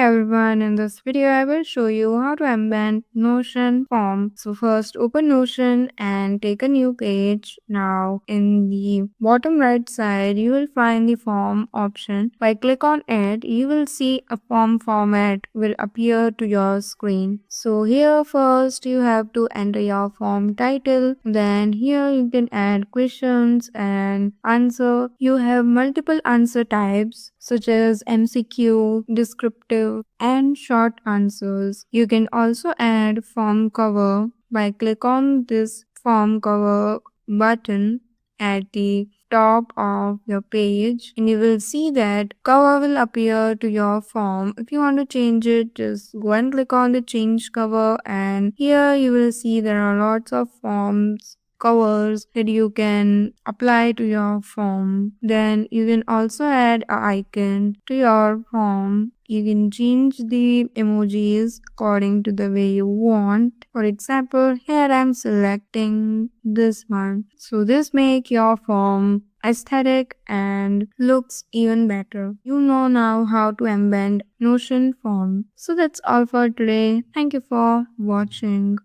everyone, in this video I will show you how to embed Notion form. So first open Notion and take a new page. Now in the bottom right side you will find the form option. By click on it, you will see a form format will appear to your screen. So here first you have to enter your form title. Then here you can add questions and answer. You have multiple answer types such as MCQ, descriptive, and short answers. You can also add form cover by click on this form cover button at the top of your page, and you will see that cover will appear to your form. If you want to change it, just go and click on the change cover, and here you will see there are lots of forms covers that you can apply to your form. Then you can also add an icon to your form. You can change the emojis according to the way you want. For example, here I'm selecting this one. So this make your form aesthetic and looks even better. You know now how to embed Notion form. So that's all for today. Thank you for watching.